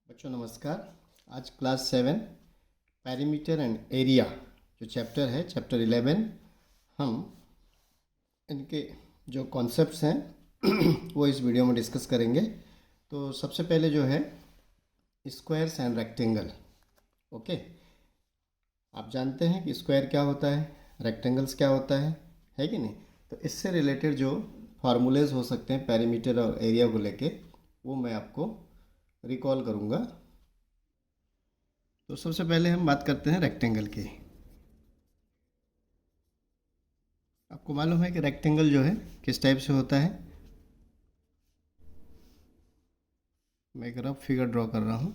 बच्चों नमस्कार। आज क्लास 7 पेरीमीटर एंड एरिया जो चैप्टर है चैप्टर 11 हम इनके जो कॉन्सेप्ट्स हैं वो इस वीडियो में डिस्कस करेंगे। तो सबसे पहले जो है स्क्वायर्स एंड रेक्टेंगल। ओके, आप जानते हैं कि स्क्वायर क्या होता है, रेक्टेंगल्स क्या होता है कि नहीं। तो इससे रिलेटेड जो फार्मूलेज हो सकते हैं पेरीमीटर और एरिया को लेके वो मैं आपको रिकॉल करूँगा। तो सबसे पहले हम बात करते हैं रेक्टेंगल की। आपको मालूम है कि रेक्टेंगल जो है किस टाइप से होता है। मैं एक रफ फिगर ड्रॉ कर रहा हूँ।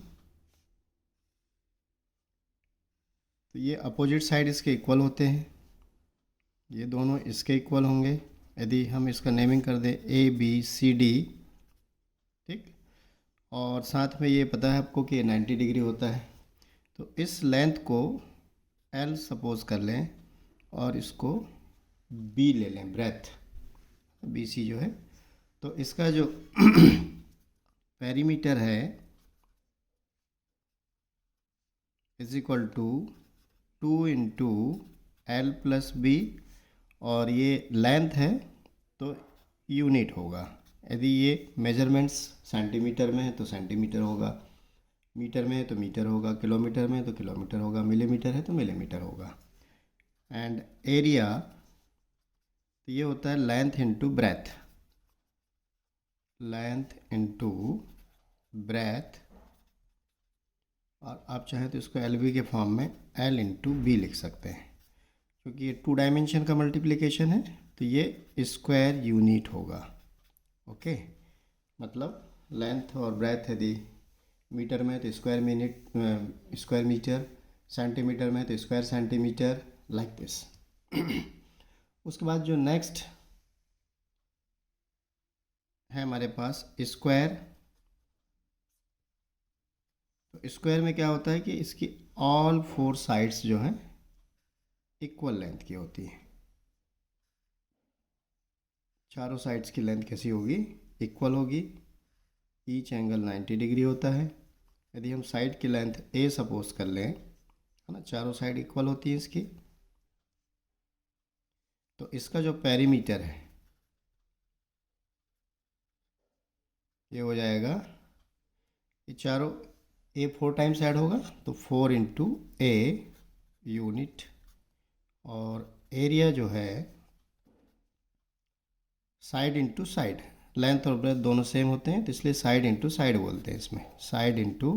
तो ये अपोजिट साइड इसके इक्वल होते हैं, ये दोनों इसके इक्वल होंगे। यदि हम इसका नेमिंग कर दें ए बी सी डी, ठीक, और साथ में ये पता है आपको कि 90 डिग्री होता है। तो इस लेंथ को एल सपोज कर लें और इसको बी ले लें, ब्रेथ बी सी जो है। तो इसका जो पेरीमीटर है is equal to 2 into L plus B, और ये लेंथ है तो यूनिट होगा। यदि ये मेजरमेंट्स सेंटीमीटर में है तो सेंटीमीटर होगा, मीटर में है तो मीटर होगा, किलोमीटर में है तो किलोमीटर होगा, मिलीमीटर है तो मिलीमीटर होगा। एंड एरिया तो ये होता है length into breadth, length into breadth, और आप चाहें तो इसको एल बी के फॉर्म में एल इंटू बी लिख सकते हैं। क्योंकि ये 2 डायमेंशन का मल्टीप्लिकेशन है तो ये स्क्वायर यूनिट होगा। ओके, मतलब लेंथ और ब्रेथ यदि मीटर में तो square minute, square metre, centimetre में तो स्क्वायर सेंटीमीटर, लाइक दिस। उसके बाद जो नेक्स्ट है हमारे पास स्क्वायर। तो स्क्वायर में क्या होता है कि इसकी ऑल 4 साइड्स जो हैं इक्वल लेंथ की होती है। चारों साइड्स की लेंथ कैसी होगी, इक्वल होगी। ईच एंगल 90 डिग्री होता है। यदि हम साइड की लेंथ ए सपोज कर लें, है ना, चारों साइड इक्वल होती है इसकी, तो इसका जो पेरीमीटर है ये हो जाएगा, ये चारों ए 4 टाइम्स ऐड होगा तो 4 इंटू ए यूनिट, और एरिया जो है साइड इंटू साइड, लेंथ और ब्रेथ दोनों सेम होते हैं तो इसलिए साइड इंटू साइड बोलते हैं इसमें, साइड इंटू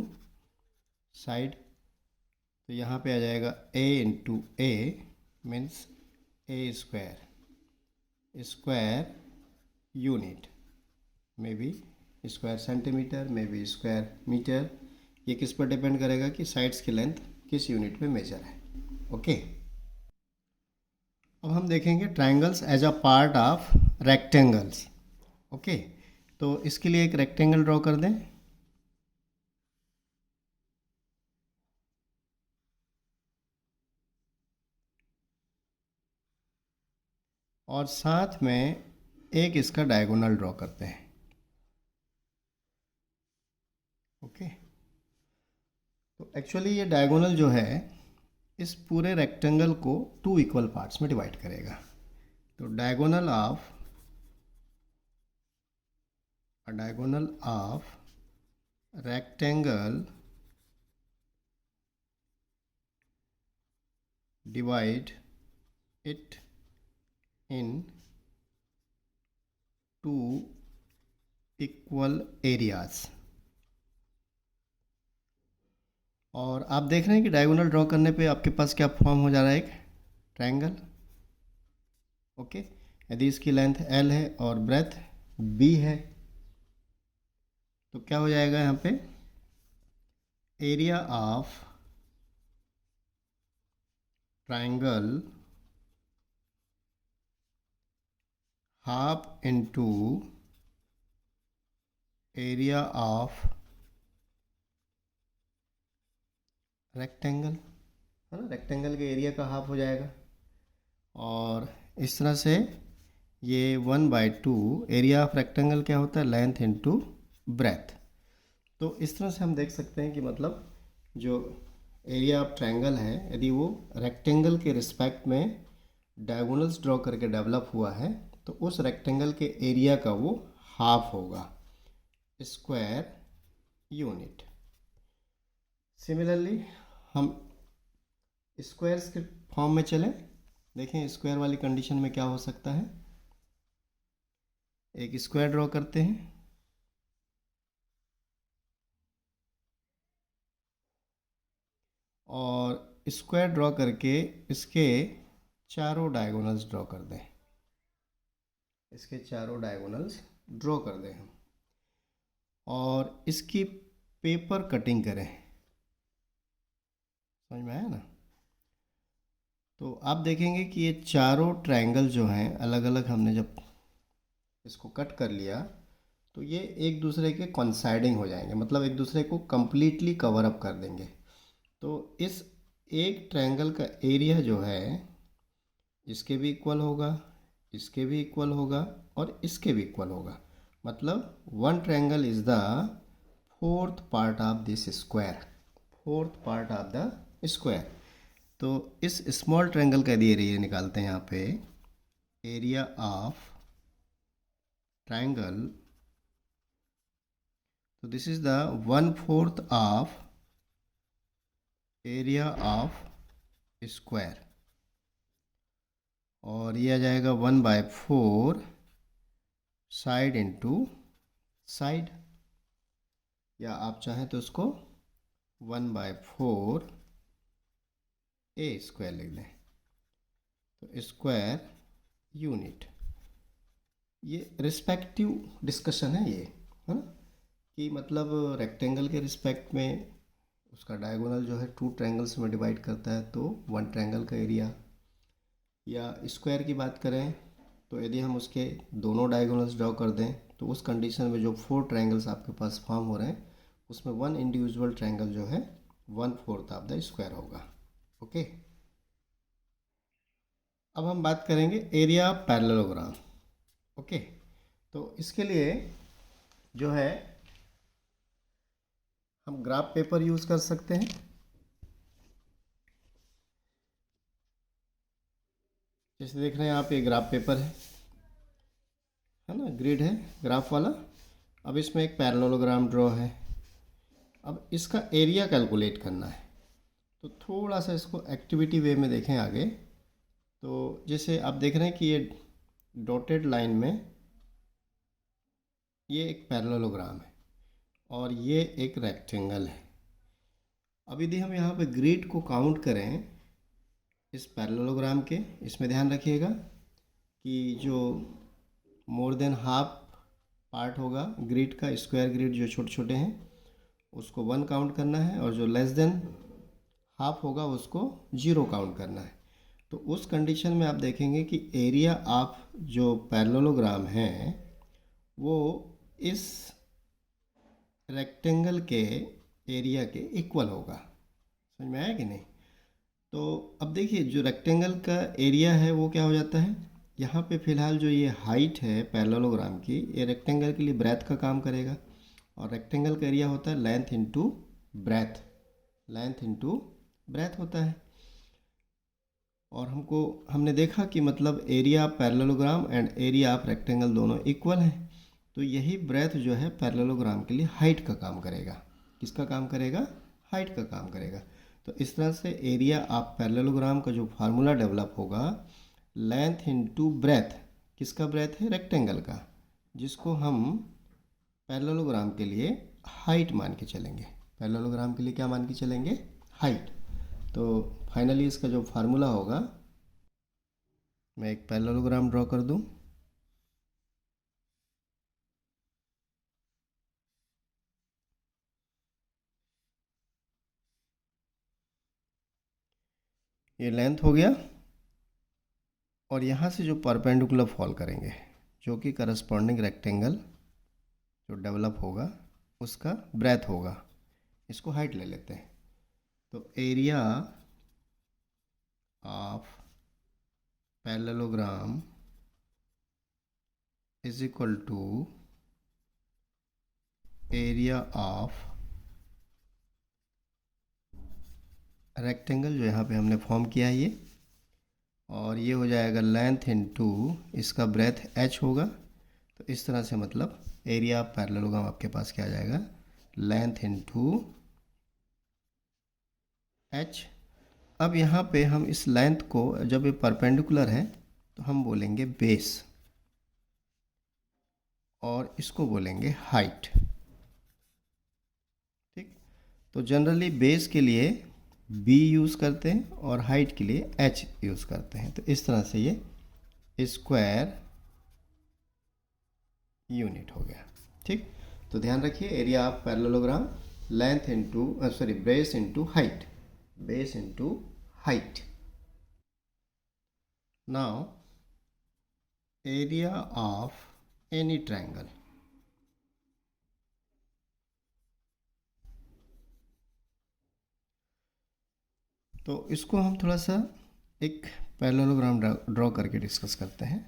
साइड। तो यहाँ पे आ जाएगा a into a means a square, square unit, may be square centimetre, may be square metre. ये किस पर डिपेंड करेगा कि साइड्स की लेंथ किस यूनिट में मेजर है। ओके, अब हम देखेंगे triangles as a part of rectangles. Okay, तो इसके लिए एक रेक्टेंगल ड्रॉ कर दें। और साथ में एक इसका डायगोनल ड्रॉ करते हैं। ओके, तो एक्चुअली ये डायगोनल जो है इस पूरे रेक्टेंगल को 2 इक्वल पार्ट्स में डिवाइड करेगा। तो diagonal of rectangle divide it in 2 equal areas. और आप देख रहे हैं कि डायगोनल ड्रॉ करने पे आपके पास क्या फॉर्म हो जा रहा है, एक ट्रायंगल। ओके, यदि इसकी लेंथ एल है और ब्रेथ बी है तो क्या हो जाएगा यहाँ पे, area of triangle half into area of rectangle, है ना, रेक्टेंगल के एरिया का हाफ हो जाएगा। और इस तरह से ये 1/2 एरिया ऑफ रेक्टेंगल क्या होता है, लेंथ इनटू ब्रेथ। तो इस तरह से हम देख सकते हैं कि मतलब जो एरिया ऑफ ट्रायंगल है, यदि वो रेक्टेंगल के रिस्पेक्ट में डायगोनल्स ड्रॉ करके डेवलप हुआ है तो उस रेक्टेंगल के एरिया का वो हाफ होगा, स्क्वायर यूनिट। सिमिलरली हम स्क्वायर्स के फॉर्म में चलें, देखें स्क्वायर वाली कंडीशन में क्या हो सकता है। एक स्क्वायर ड्रॉ करते हैं और स्क्वायर ड्रॉ करके इसके चारों डायगोनल्स ड्रॉ कर दें, इसके चारों डायगोनल्स ड्रॉ कर दें हम, और इसकी पेपर कटिंग करें। समझ में आया ना? तो आप देखेंगे कि ये चारों ट्रायंगल जो हैं अलग अलग, हमने जब इसको कट कर लिया तो ये एक दूसरे के कॉन्साइडिंग हो जाएंगे, मतलब एक दूसरे को कंप्लीटली कवर अप कर देंगे। तो इस एक ट्रायंगल का एरिया जो है इसके भी इक्वल होगा, इसके भी इक्वल होगा और इसके भी इक्वल होगा। मतलब one triangle is the fourth part of this square, fourth part of the square. तो इस स्मॉल ट्रायंगल का एरिया निकालते हैं यहाँ पे, एरिया ऑफ ट्रायंगल। तो this is the 1/4 of area of square, और ये आ जाएगा 1/4 साइड इंटू साइड, या आप चाहें तो उसको 1/4 ए स्क्वायर लिख दें। तो स्क्वायर यूनिट, ये रिस्पेक्टिव डिस्कशन है, ये है ना, कि मतलब रेक्टेंगल के रिस्पेक्ट में उसका डायगोनल जो है टू ट्रायंगल्स में डिवाइड करता है तो वन ट्रायंगल का एरिया, या स्क्वायर की बात करें तो यदि हम उसके दोनों डायगोनल्स ड्रॉ कर दें तो उस कंडीशन में जो 4 ट्रायंगल्स आपके पास फॉर्म हो रहे हैं उसमें वन इंडिविजुअल ट्रायंगल जो है 1/4 ऑफ द स्क्वायर होगा। ओके, अब हम बात करेंगे एरिया ऑफ पैरेललोग्राम। ओके, तो इसके लिए जो है हम ग्राफ पेपर यूज़ कर सकते हैं। जैसे देख रहे हैं आप, ये ग्राफ पेपर है ना, ग्रिड है ग्राफ वाला। अब इसमें एक पैरेललोग्राम ड्रॉ है, अब इसका एरिया कैलकुलेट करना है। तो थोड़ा सा इसको एक्टिविटी वे में देखें आगे। तो जैसे आप देख रहे हैं कि ये डॉटेड लाइन में ये एक पैरेललोग्राम है और ये एक रेक्टेंगल है। अब यदि हम यहाँ पे ग्रिड को काउंट करें इस पैरेललोग्राम के, इसमें ध्यान रखिएगा कि जो मोर देन हाफ पार्ट होगा ग्रिड का, स्क्वायर ग्रिड जो छोटे छोटे हैं उसको 1 काउंट करना है, और जो लेस देन हाफ होगा उसको 0 काउंट करना है। तो उस कंडीशन में आप देखेंगे कि एरिया ऑफ जो पैरेललोग्राम है वो इस रेक्टेंगल के एरिया के इक्वल होगा। समझ में आया कि नहीं? तो अब देखिए जो रेक्टेंगल का एरिया है वो क्या हो जाता है, यहाँ पे फिलहाल जो ये हाइट है पैरेललोग्राम की, ये रेक्टेंगल के लिए ब्रेथ का काम करेगा, और रेक्टेंगल का एरिया होता है length into breadth, length into breadth होता है। और हमने देखा कि मतलब area of parallelogram and area of rectangle दोनों इक्वल हैं। तो यही ब्रेथ जो है पैरेललोग्राम के लिए हाइट का काम करेगा। किसका काम करेगा? हाइट का काम करेगा। तो इस तरह से एरिया ऑफ पैरेललोग्राम का जो फार्मूला डेवलप होगा, लेंथ इंटू ब्रेथ, किसका ब्रेथ है? रेक्टेंगल का, जिसको हम पैरेललोग्राम के लिए हाइट मान के चलेंगे। पैरेललोग्राम के लिए क्या मान के चलेंगे? हाइट। तो फाइनली इसका जो फार्मूला होगा, मैं एक पैरेललोग्राम ड्रॉ कर दूं। ये लेंथ हो गया, और यहाँ से जो परपेंडिकुलर फॉल करेंगे जो कि करस्पॉन्डिंग रेक्टेंगल जो डेवलप होगा उसका ब्रेथ होगा, इसको हाइट ले लेते हैं। तो area of parallelogram is equal to area of rectangle जो यहाँ पे हमने फॉर्म किया है ये, और ये हो जाएगा लेंथ इनटू इसका ब्रेथ h होगा। तो इस तरह से मतलब एरिया ऑफ पैरेललोग्राम आपके पास क्या आ जाएगा, लेंथ इनटू h। अब यहाँ पे हम इस लेंथ को, जब ये परपेंडिकुलर है तो हम बोलेंगे बेस, और इसको बोलेंगे हाइट। ठीक, तो जनरली बेस के लिए b यूज़ करते हैं और हाइट के लिए h यूज़ करते हैं। तो इस तरह से ये स्क्वायर यूनिट हो गया। ठीक, तो ध्यान रखिए, area of parallelogram length into base into height, base into height. Now area of any triangle, तो इसको हम थोड़ा सा एक पैरेललोग्राम ड्रॉ करके डिस्कस करते हैं।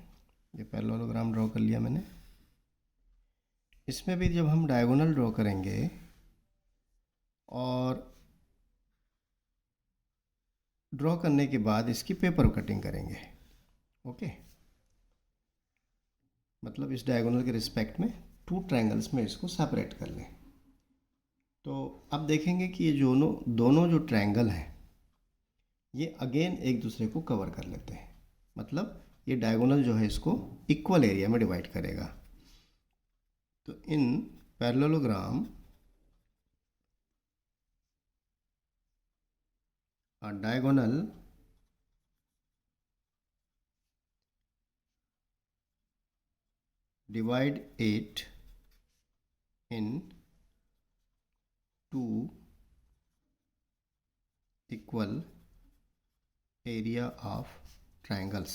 ये पैरेललोग्राम ड्रॉ कर लिया मैंने। इसमें भी जब हम डायगोनल ड्रॉ करेंगे और ड्रॉ करने के बाद इसकी पेपर कटिंग करेंगे। ओके, मतलब इस डायगोनल के रिस्पेक्ट में टू ट्रायंगल्स में इसको सेपरेट कर लें। तो अब देखेंगे कि ये दोनों जो ट्रायंगल हैं ये अगेन एक दूसरे को कवर कर लेते हैं, मतलब ये डायगोनल जो है इसको इक्वल एरिया में डिवाइड करेगा। तो इन parallelogram a diagonal divide it in two equal area of triangles।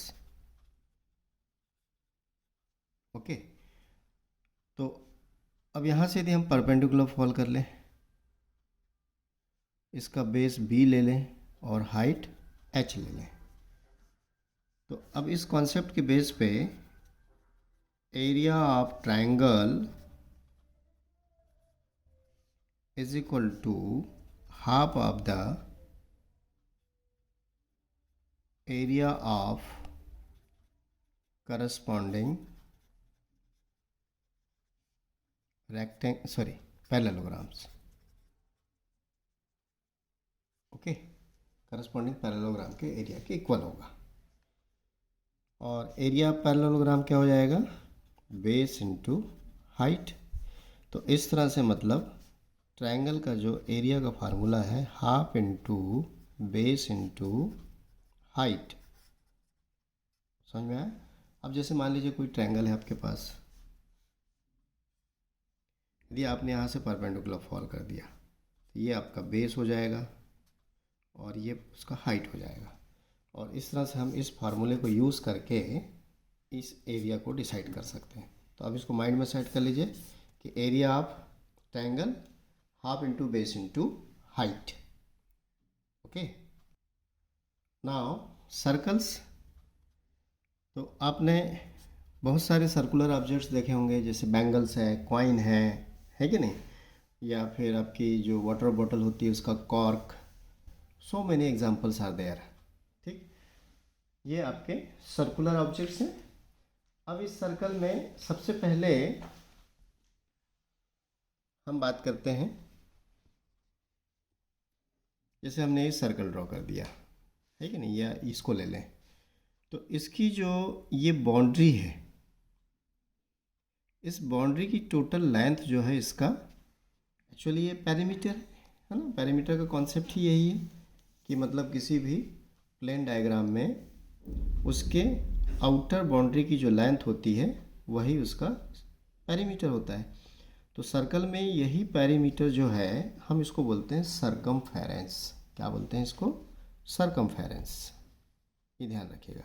Okay, तो अब यहाँ से यदि हम परपेंडिकुलर फॉल कर लें, इसका बेस b ले लें और हाइट h ले लें, तो अब इस कॉन्सेप्ट के बेस पे area of triangle is equal to half of the area of corresponding parallelograms. Okay, corresponding parallelogram के एरिया के इक्वल होगा। और एरिया पैरेललोग्राम क्या हो जाएगा, बेस इनटू हाइट। तो इस तरह से मतलब ट्रायंगल का जो एरिया का फार्मूला है half into base into height. समझ में आया? अब जैसे मान लीजिए कोई ट्रायंगल है आपके पास, यदि आपने यहाँ से परपेंडिकुलर फॉल कर दिया तो ये आपका बेस हो जाएगा और ये उसका हाइट हो जाएगा। और इस तरह से हम इस फार्मूले को यूज़ करके इस एरिया को डिसाइड कर सकते हैं। तो अब इसको माइंड में सेट कर लीजिए कि area of triangle half into base into height. Okay, now circles, तो आपने बहुत सारे सर्कुलर ऑब्जेक्ट्स देखे होंगे, जैसे बैंगल्स है, कॉइन है कि नहीं, या फिर आपकी जो वाटर बॉटल होती है उसका cork, so many examples are there. ठीक, ये आपके सर्कुलर ऑब्जेक्ट्स हैं। अब इस सर्कल में सबसे पहले हम बात करते हैं, जैसे हमने ये सर्कल ड्रॉ कर दिया है कि नहीं, या इसको ले लें, तो इसकी जो ये बाउंड्री है, इस बाउंड्री की टोटल लेंथ जो है इसका, एक्चुअली ये पेरीमीटर है ना। पेरीमीटर का कॉन्सेप्ट ही यही है कि मतलब किसी भी प्लेन डायग्राम में उसके आउटर बाउंड्री की जो लेंथ होती है वही उसका पेरीमीटर होता है। तो सर्कल में यही पेरीमीटर जो है हम इसको बोलते हैं सरकमफेरेंस। क्या बोलते हैं इसको? सरकमफेरेंस। ये ध्यान रखिएगा।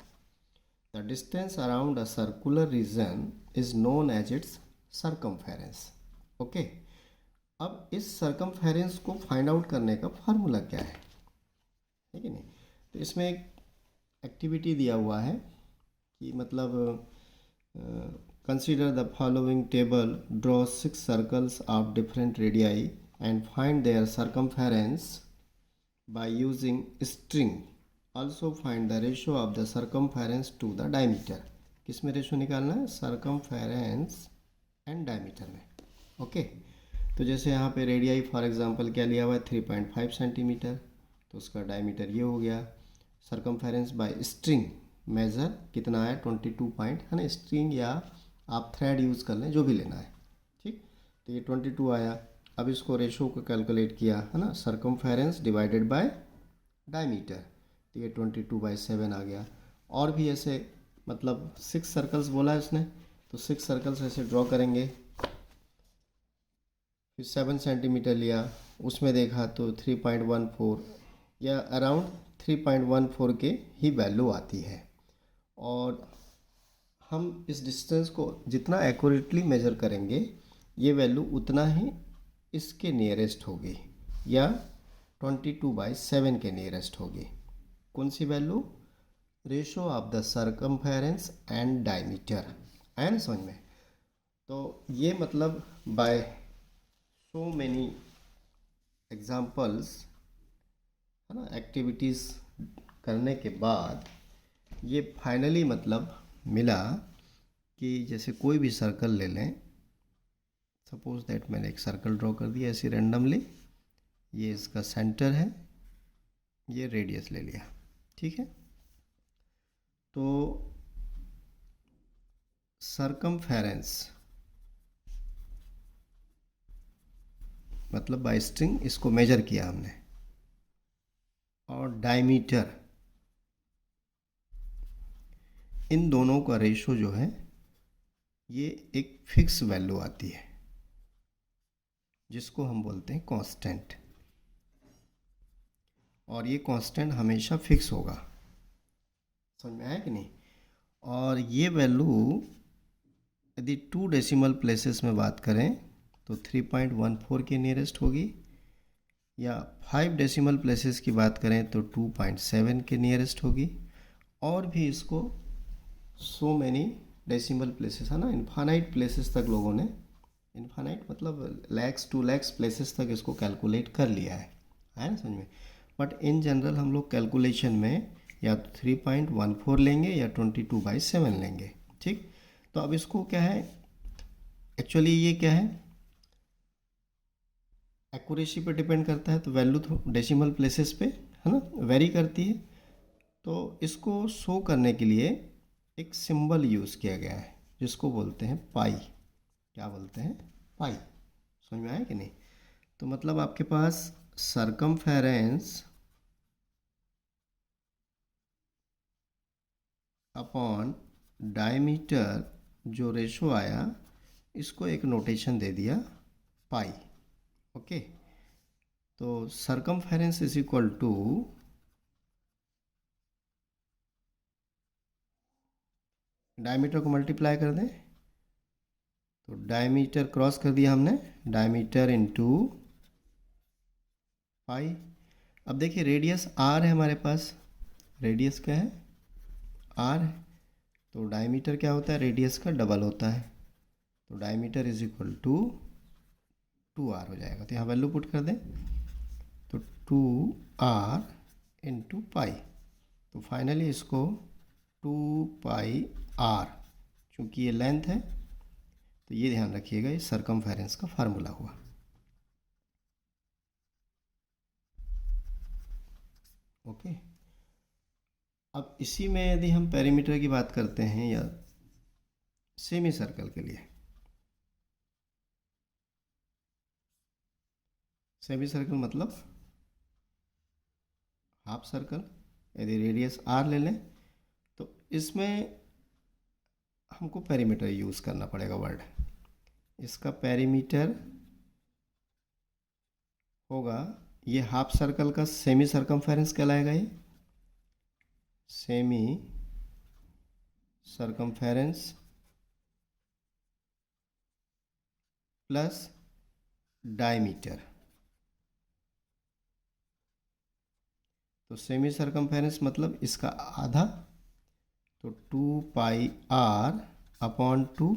The distance around a circular region is known as its circumference. Okay, अब इस सरकमफेरेंस को फाइंड आउट करने का फार्मूला क्या है कि नहीं। तो इसमें एक एक्टिविटी दिया हुआ है कि मतलब Consider the following table. Draw 6 circles of different radii and find their circumference by using string. Also find the ratio of the circumference to the diameter. किस में रेशो निकालना है? सर्कमफेरेंस एंड डायमीटर में. ओके, तो जैसे यहाँ पे radii for example क्या लिया हुआ है? 3.5 सेंटीमीटर, तो उसका डायमीटर ये हो गया. सर्कमफेरेंस बाय स्ट्रिंग मेज़र कितना आया? 22 पॉइंट, है ना. स्ट्रिंग या आप थ्रेड यूज़ कर लें, जो भी लेना है, ठीक. तो ये 22 आया. अब इसको रेशो को कैलकुलेट किया, है ना. सर्कमफेरेंस डिवाइडेड बाय डायमीटर, तो ये 22/7 आ गया. और भी ऐसे मतलब 6 सर्कल्स बोला है उसने, तो 6 सर्कल्स ऐसे ड्रॉ करेंगे. फिर 7 सेंटीमीटर लिया, उसमें देखा तो 3.14 या अराउंड 3.14 के ही वैल्यू आती है. और हम इस डिस्टेंस को जितना एक्यूरेटली मेज़र करेंगे, ये वैल्यू उतना ही इसके नियरेस्ट होगी, या 22/7 के नियरेस्ट होगी. कौन सी value? Ratio of the circumference and diameter. है ना समझ में? तो ये मतलब बाय सो मैनी एग्जाम्पल्स, है ना, एक्टिविटीज़ करने के बाद ये फाइनली मतलब मिला कि जैसे कोई भी सर्कल ले लें. सपोज दैट मैंने एक सर्कल ड्रॉ कर दिया ऐसे रैंडमली, ये इसका सेंटर है, ये रेडियस ले लिया, ठीक है. तो सर्कमफेरेंस मतलब बाय स्ट्रिंग इसको मेजर किया हमने, और डायमीटर, इन दोनों का रेशो जो है ये एक फिक्स वैल्यू आती है, जिसको हम बोलते हैं कांस्टेंट. और ये कांस्टेंट हमेशा फिक्स होगा. समझ में आया कि नहीं? और ये वैल्यू यदि 2 डेसिमल प्लेसेस में बात करें तो 3.14 के नियरेस्ट होगी, या 5 डेसिमल प्लेसेस की बात करें तो 2.7 के नियरेस्ट होगी. और भी इसको सो मैनी डेसिमल प्लेसेस, है ना, इन्फानाइट प्लेसेस तक लोगों ने, इन्फानाइट मतलब लैक्स 2 लैक्स प्लेसेस तक इसको कैलकुलेट कर लिया है ना समझ में. बट इन जनरल हम लोग कैलकुलेशन में या तो 3.14 लेंगे या 22/7 लेंगे, ठीक. तो अब इसको क्या है, एक्चुअली ये क्या है, एक्यूरेसी पे डिपेंड करता है. तो वैल्यू तो डेसिमल प्लेसेस पे, है ना, वेरी करती है. तो इसको शो करने के लिए एक सिंबल यूज़ किया गया है, जिसको बोलते हैं पाई. क्या बोलते हैं? पाई. समझ में आया कि नहीं? तो मतलब आपके पास सर्कमफेरेंस अपॉन डायमीटर जो रेशो आया, इसको एक नोटेशन दे दिया पाई. ओके, तो circumference is equal to diameter को मल्टीप्लाई कर दें, तो डायमीटर क्रॉस कर दिया हमने, डायमीटर इनटू पाई. अब देखिए रेडियस आर है हमारे पास, रेडियस क्या है? आर है. तो डायमीटर क्या होता है? रेडियस का डबल होता है. तो diameter is equal to 2r हो जाएगा. तो यहाँ वैल्यू पुट कर दें, तो 2r इंटू पाई. तो फाइनली इसको 2πr, चूँकि ये लेंथ है तो ये ध्यान रखिएगा, ये सर्कमफेरेंस का फार्मूला हुआ. ओके, अब इसी में यदि हम पेरीमीटर की बात करते हैं या सेमी सर्कल के लिए, सेमी सर्कल मतलब हाफ सर्कल, यदि रेडियस आर ले लें तो इसमें हमको पेरीमीटर यूज़ करना पड़ेगा वर्ड. इसका पेरीमीटर होगा, ये हाफ सर्कल का सेमी सर्कमफेरेंस कहलाएगा. ये सेमी सर्कमफेरेंस प्लस डायमीटर. तो सेमी सर्कमफेरेंस मतलब इसका आधा, तो 2πr अपॉन 2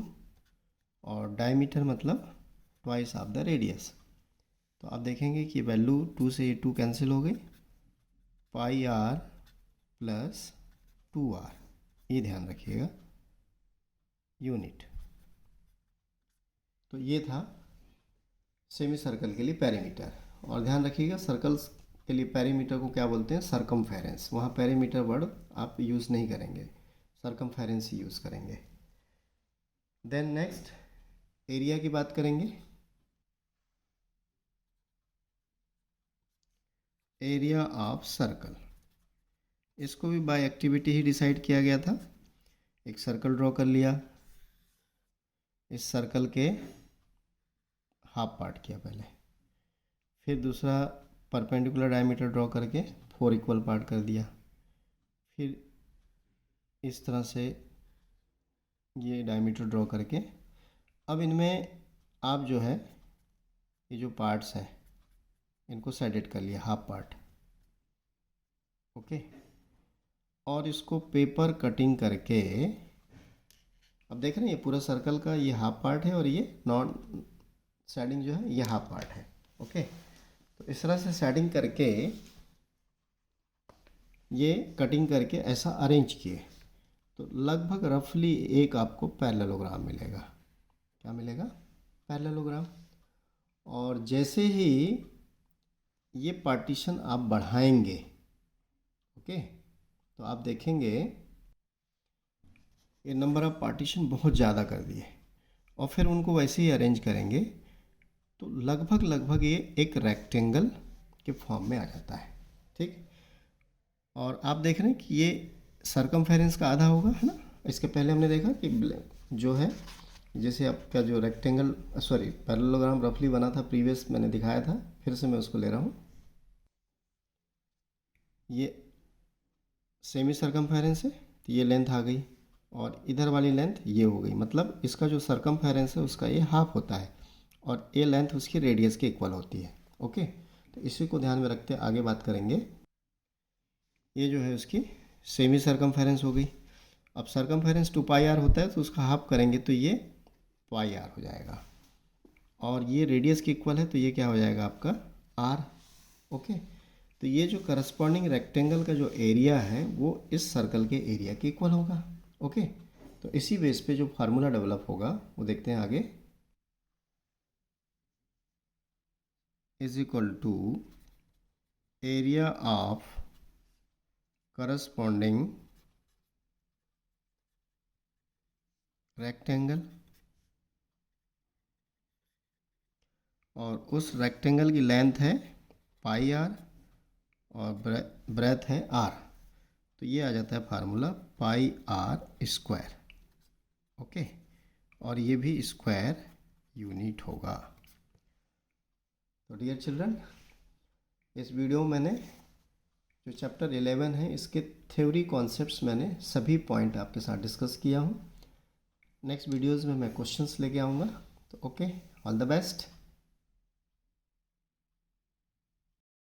और डायमीटर मतलब ट्वाइस ऑफ द रेडियस। तो आप देखेंगे कि वैल्यू 2 से ये 2 कैंसिल हो गई, पाई आर प्लस 2r, ये ध्यान रखिएगा, यूनिट। तो ये था सेमी सर्कल के लिए पेरीमीटर। और ध्यान रखिएगा सर्कल्स के लिए पेरीमीटर को क्या बोलते हैं, सर्कमफेरेंस। वहाँ पेरीमीटर वर्ड आप यूज़ नहीं करेंगे, सर्कमफेरेंस ही यूज़ करेंगे। देन नेक्स्ट एरिया की बात करेंगे। एरिया ऑफ सर्कल, इसको भी बाय एक्टिविटी ही डिसाइड किया गया था। एक सर्कल ड्रॉ कर लिया, इस सर्कल के हाफ पार्ट किया पहले, फिर दूसरा परपेंडिकुलर डायमीटर ड्रॉ करके 4 इक्वल पार्ट कर दिया, फिर इस तरह से ये डायमीटर ड्रॉ करके अब इनमें आप जो है ये जो पार्ट्स हैं इनको सेडेड कर लिया, हाफ पार्ट। ओके, और इसको पेपर कटिंग करके, अब देख रहे हैं ये पूरा सर्कल का ये हाफ पार्ट है और ये नॉन शेडिंग जो है ये हाफ पार्ट है। ओके, तो इस तरह से शेडिंग करके ये कटिंग करके ऐसा अरेंज किए तो लगभग रफली एक आपको पैरेललोग्राम मिलेगा। क्या मिलेगा, पैरेललोग्राम। और जैसे ही ये पार्टीशन आप बढ़ाएंगे, ओके, तो आप देखेंगे ये नंबर ऑफ पार्टीशन बहुत ज़्यादा कर दिए और फिर उनको वैसे ही अरेंज करेंगे तो लगभग ये एक रेक्टेंगल के फॉर्म में आ जाता है। ठीक, और आप देख रहे हैं कि ये सर्कमफेरेंस का आधा होगा, है ना। इसके पहले हमने देखा कि जो है जैसे आपका जो रेक्टेंगल सॉरी पैरेललोग्राम रफली बना था प्रीवियस मैंने दिखाया था, फिर से मैं उसको ले रहा हूँ। ये सेमी सर्कमफेरेंस है तो ये लेंथ आ गई और इधर वाली लेंथ ये हो गई, मतलब इसका जो सर्कमफेरेंस है उसका ये हाफ होता है और ये लेंथ उसकी रेडियस के इक्वल होती है। ओके, तो इसी को ध्यान में रखते आगे बात करेंगे। ये जो है उसकी सेमी सर्कमफेरेंस हो गई। अब सर्कमफेरेंस 2 पाई आर होता है तो उसका हाफ करेंगे तो ये पाई आर हो जाएगा और ये रेडियस के इक्वल है तो ये क्या हो जाएगा आपका आर। ओके, तो ये जो करस्पॉन्डिंग रेक्टेंगल का जो एरिया है वो इस सर्कल के एरिया के इक्वल होगा। ओके, तो इसी बेस पे जो फार्मूला डेवलप होगा वो देखते हैं आगे। Is equal to area of corresponding rectangle, और उस रेक्टेंगल की लेंथ है पाई आर और ब्रेथ है आर, तो ये आ जाता है formula pi R square. Okay, और ये भी स्क्वायर यूनिट होगा। तो डियर चिल्ड्रन, इस वीडियो में मैंने जो चैप्टर 11 है इसके थ्योरी कॉन्सेप्ट्स मैंने सभी पॉइंट आपके साथ डिस्कस किया हूँ। नेक्स्ट वीडियोज़ में मैं क्वेश्चंस लेके आऊँगा। तो ओके, ऑल द बेस्ट।